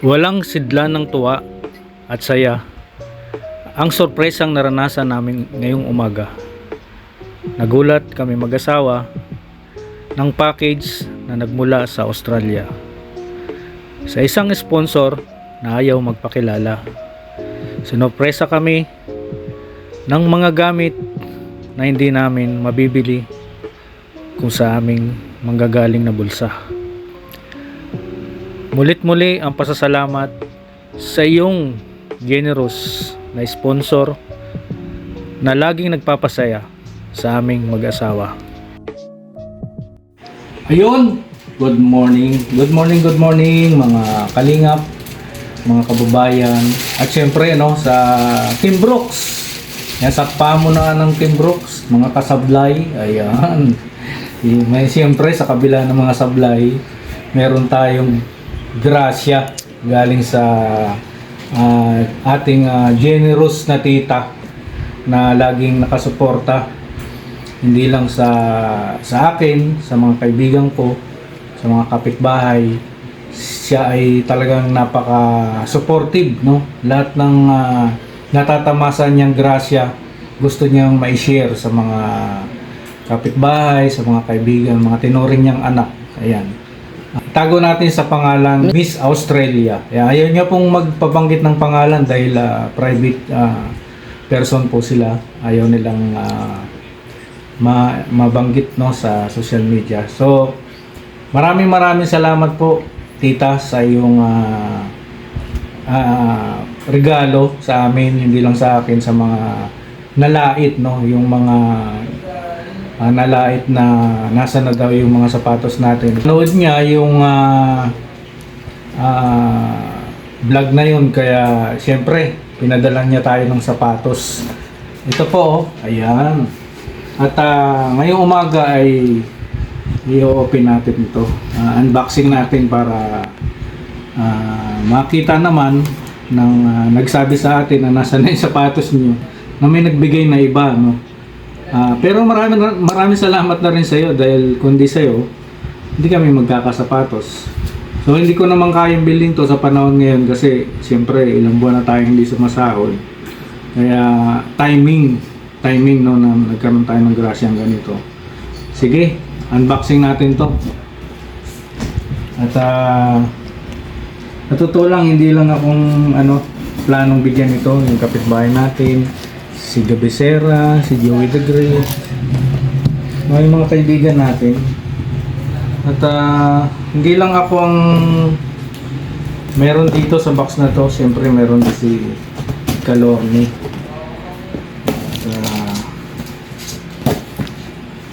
Walang sidlan ng tuwa at saya ang sorpresang naranasan namin ngayong umaga. Nagulat kami mag-asawa ng package na nagmula sa Australia sa isang sponsor na ayaw magpakilala. Sinopresa kami ng mga gamit na hindi namin mabibili kung sa aming manggagaling na bulsa. Mulit-muli ang pasasalamat sa iyong generous na sponsor na laging nagpapasaya sa aming mag-asawa. Ayun, good morning mga kalingap, mga kababayan, at syempre sa Team Brooks. Yan, sa pamunuan ng Team Brooks, mga kasablay, ayan. May siyempre sa kabila ng mga sablay, meron tayong grasya galing sa ating generous na tita na laging nakasuporta hindi lang sa akin, sa mga kaibigan ko, sa mga kapitbahay. Siya ay talagang napaka-supportive, no? Lahat ng natatamasan niyang grasya gusto niyang ma-share sa mga kapitbahay, sa mga kaibigan, mga tinuring niyang anak. Ayan. Tago natin sa pangalan Miss Australia. Ayaw niya pong magpabanggit ng pangalan dahil private person po sila. Ayaw nilang mabanggit sa social media. So, maraming salamat po, tita, sa iyong regalo sa amin, hindi lang sa akin, sa mga nalait, yung mga nalait na nasa na daw yung mga sapatos natin. Nood niya yung vlog na yun, kaya siyempre pinadala niya tayo ng sapatos. Ito po, ayan. At ngayong umaga ay i-open natin ito, unboxing natin para makita naman ng nagsabi sa atin na nasa na yung sapatos niyo, na may nagbigay na iba, no? Pero maraming salamat na rin sa iyo, dahil kundi sa iyo hindi kami magkakasapatos. So hindi ko naman kayang bilhin to sa panahon ngayon kasi siyempre ilang buwan na tayong hindi sumasahod. Kaya timing no, na nagkaroon tayo ng grasyang ganito. Sige, unboxing natin to. At natuto lang, hindi lang akong planong bigyan ito yung kapitbahay natin, si Gabesera, si Joey the Great, yung mga kaibigan natin. At hindi lang ako ang meron dito sa box na to, siyempre meron din si Calorni.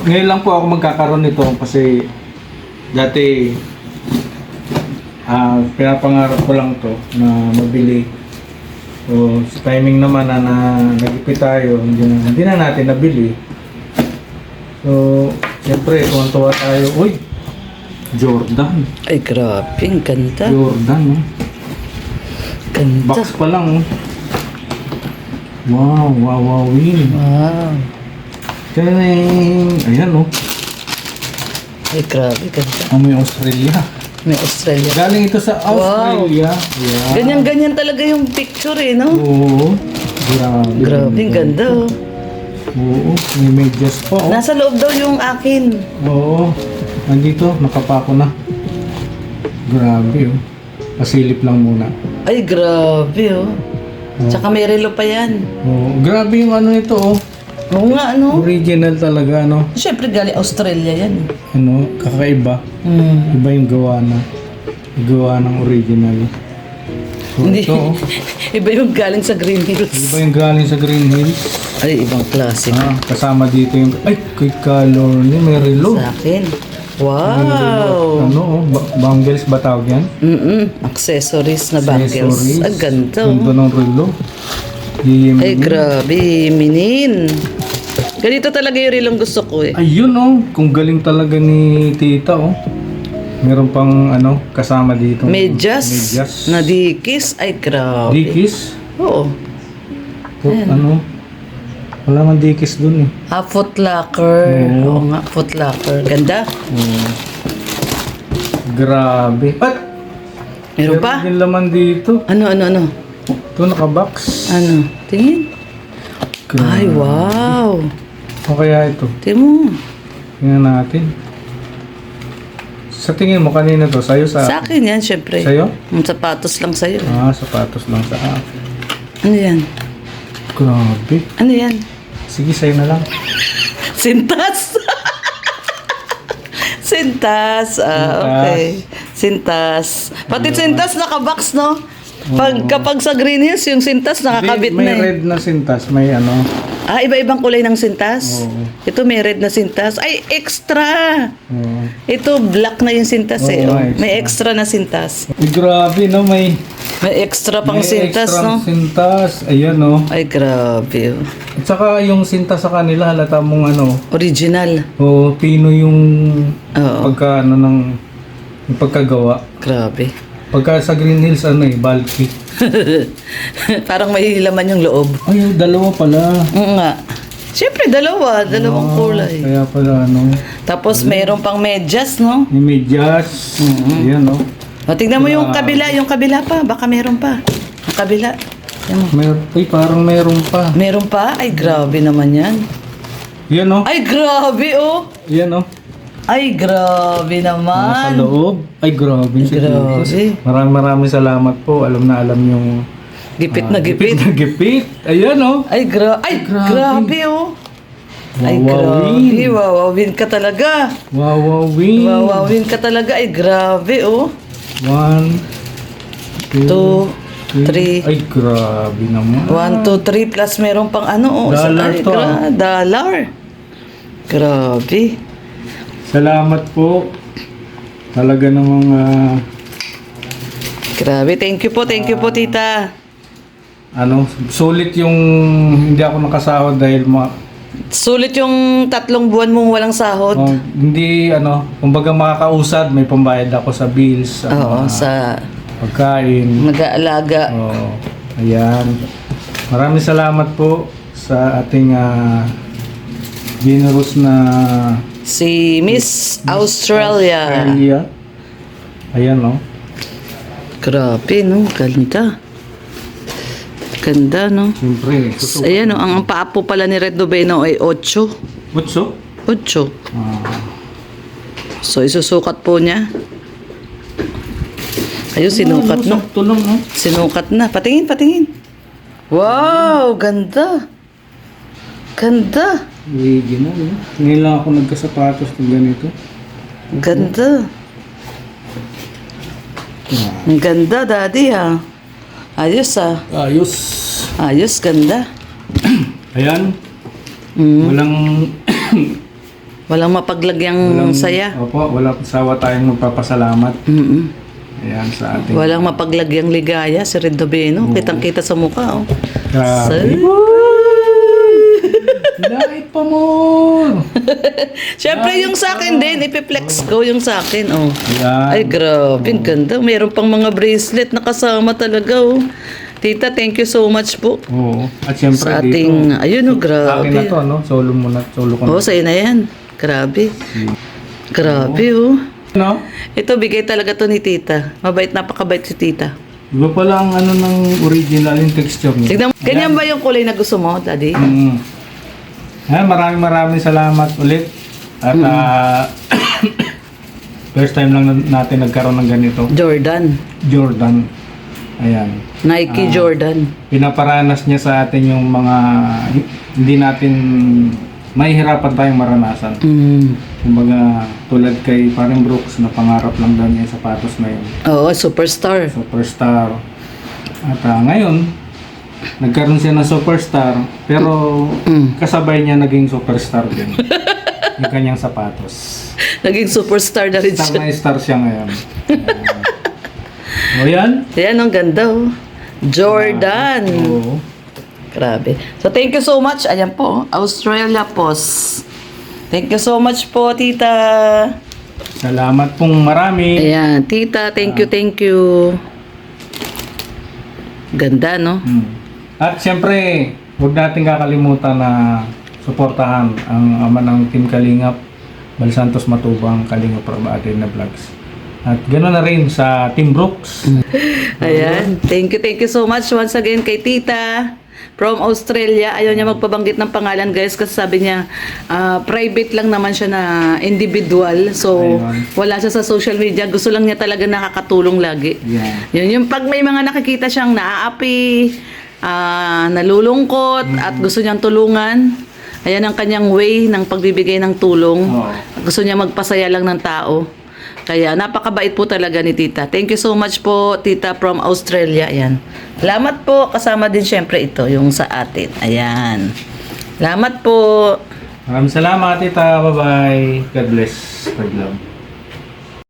Ngayon lang po ako magkakaroon nito kasi dati pinapangarap ko lang to na mabili. So, sa timing naman na nagipit tayo, hindi na natin nabili. So, siyempre, tuwan-tuwa tayo. Uy! Jordan. Ay, grabe. Ang ganda. Jordan, no? Ganda. Box pa lang, oh. Wow. Wow. Ayan, oh. Ay, grabe. Ganda. May Australia. May Australia. Galing ito sa Australia. Wow. Yeah. Ganyan-ganyan talaga yung picture, no? Oo. Grabe, ang ganda, oh. Oo, may medyas pa, oh. Nasa loob daw yung akin. Oo. Nandito, nakapako na. Grabe, oh. Pasilip lang muna. Ay, grabe, oh. Tsaka may relo pa yan. Oo. Grabe yung ito, oh. Oo nga, ano? Original talaga, Siyempre, galing Australia yan. Kakaiba. Iba yung gawa ng original. So, Hindi. ito, oh. Iba yung galing sa Green Hills. Iba yung galing sa Green Hills. Ay, ibang klase. Kasama dito yung, kay Calorni, may relo. Sa akin. Wow! Bangles ba tawag yan? Accessories na bangles. Ang ganda, oh. Ganda ng relo. Ay, grabe, minin. Ganito talaga yung rilong gusto ko, eh. Ayun, oh. Kung galing talaga ni tita, oh. Meron pang kasama dito. Medyas. Na dikis. Ay, grabe. Dikis? Oo. Wala man dikis dun, eh. Foot locker. Oo nga, foot locker. Ganda. Grabe. Meron pa? Yung laman dito. Ano? Ito, nakabox. Ano? Tingin. Ay, wow. O kaya ito? Tingin mo. Tingnan natin. Sa tingin mo, kanina to? Sa'yo sa... Sa akin yan, syempre. Sa'yo? Sapatos lang sa'yo. Sapatos lang sa akin. Ano yan? Grabe. Ano yan? Sige, sa'yo na lang. Sintas. Sintas. Okay. Sintas. Pati sintas nakabox, no? Kapag sa Green Hills, yung sintas nakakabit May na eh. red na sintas. May ano. Iba-ibang kulay ng sintas. Oo. Ito may red na sintas. Ay, extra! Oo. Ito black na yung sintas eh. Oo, Oh. extra. May extra na sintas. Ay, grabe, no? May May extra pang sintas, extra no? sintas. Ayan, no? Ay, grabe. Oh. At saka yung sintas sa kanila, halata mong ano, Original. pino yung Oo. pagka, ano, yung pagkagawa. Grabe. Pagka sa Green Hills, ano bulky. Parang may laman yung loob. Ay, dalawa pala. Oo nga. Siyempre, dalawang kulay. Kaya pala, ano, Tapos mayroon pang medyas, no? yung medyas. Ayan, no? O, tignan mo yung kabila pa. Baka meron pa. Yung kabila. Tignan mo. Parang meron pa. Meron pa? Ay, grabe naman yan. Yan, no? Ay, grabe, oh. Yan, no? Ay, grabe Sa naman. loob. Ay, grabe. Si Grabe. Jesus. Maraming salamat po. Alam na alam yung... Gipit na Gipit gipit. na gipit. Ayan, no? Ay, grabe, oh. Ay, Wawawin. grabe. Wawawin ka talaga. Wawawin. Wawawin ka talaga. Ay, grabe, oh. 1, 2, 3. Ay, grabe naman. 1, 2, 3 plus meron pang ano, oh. Dollar Ay, to, ah. dollar. Grabe. Salamat po. Talaga namang... Grabe. Thank you po, tita. Sulit yung hindi ako nakasahod dahil Sulit yung 3 buwan mong walang sahod. hindi, kumbaga makakausad, may pambayad ako sa bills, sa Oo, mga sa pagkain. mag-aalaga. Oo, ayan. Maraming salamat po sa ating generous na Si Miss Australia. Ayan, no? Grabe, no? Ganda. Ganda, no? Siyempre. Ayan, no? Ang paapo pala ni Red Noveno ay 8. Butso? 8. Ah, So, isusukat po niya. Ayun, sinukat, no? sakto lang, no? Sinukat na. Patingin. Wow, ganda. Ganda. Wigi na, no? Ngayon lang ako nagkasapatos ng ganito. Ganda. Ang ganda, daddy, ha? Ayos, ha? Ayos. Ayos, ganda. Ayan. Mm. Walang Walang saya. Opo, walang sawa tayong magpapasalamat. Mm-mm. Ayan sa ating... Walang mapaglagyang ligaya si Red Noveno. Kitang-kita sa mukha, oh. Grabe. Light pa mo! Siyempre, yung sa akin din, ipiplex ko yung sa akin, oh. Ayan. Ay, grabe, ang ganda. Meron pang mga bracelet na kasama talaga, oh. Tita, thank you so much po. Oo. At syempre Sa dito. ating, ayun, oh, Akin na grabe. to, no? Solo mo na. Solo ko na. Oh, sa'yo na yan. Grabe. Grabe, oh. No? Ito, bigay talaga to ni tita. Mabait, napakabait si tita. Iba pala ang ng original yung texture niya. Tignan mo, ganyan ba yung kulay na gusto mo, daddy? Ayan, maraming salamat ulit. At first time lang natin nagkaroon ng ganito. Jordan. Ayan. Nike Jordan. Pinaparanas niya sa atin yung mga hindi natin mahihirapan tayong maranasan. Kumbaga tulad kay Paring Brooks na pangarap lang daw niya yung sapatos na yun. Oo, superstar. Superstar. At ngayon, nagkaroon siya ng superstar pero kasabay niya naging superstar din. Yung kanyang sapatos. Naging superstar na rin Star siya. na star siya ngayon. O yan. Ayan, ang ganda, oh. Jordan. Oo. Grabe. So, thank you so much. Ayan po, Australia Post. Thank you so much po, tita. Salamat pong marami. Ayan, tita, thank you. Ganda, no? At siyempre, huwag natin kakalimutan na suportahan ang ama ng Team Kalingap, Bal Santos Matubang, Kalingap Prabate na vlogs. At gano'n na rin sa Team Brooks. Ayan. Thank you so much once again kay Tita from Australia. Ayaw niya magpabanggit ng pangalan, guys, kasi sabi niya private lang naman siya na individual. So, Ayun. wala siya sa social media. Gusto lang niya talaga nakakatulong lagi. Yeah. Yun, yung pag may mga nakikita siyang naaapi, nalulungkot, at gusto niyang tulungan, ayan ang kanyang way ng pagbibigay ng tulong. Oo. Gusto niya magpasaya lang ng tao. Kaya napakabait po talaga ni Tita. Thank you so much po, Tita from Australia. Ayan. Salamat po. Kasama din syempre ito, yung sa atin. Ayan. Salamat po. Maraming salamat, tita. Bye-bye. God bless. God love.